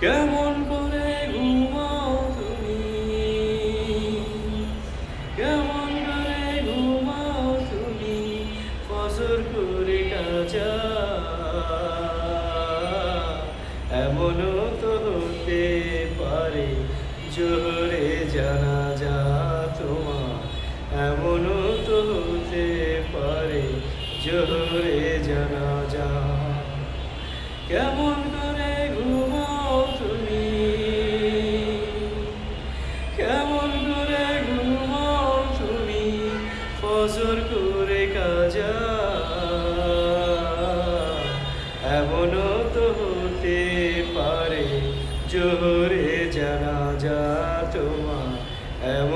কেমন করে ঘুমাও তুমি, কেমন করে ঘুমাও তুমি, ফজর করে কাজা। এমনও তো হতে পারে জোহরে জানাজা তোমার, এমনও তো হতে পারে জোহরে জানাজা। কেমন করে ঘুমাও তুমি, কেমন করে ঘুমাও তুমি, ফজর করে কাজা। এমনও তো হতে পারে জোহরে জানাজা তোমার, এমন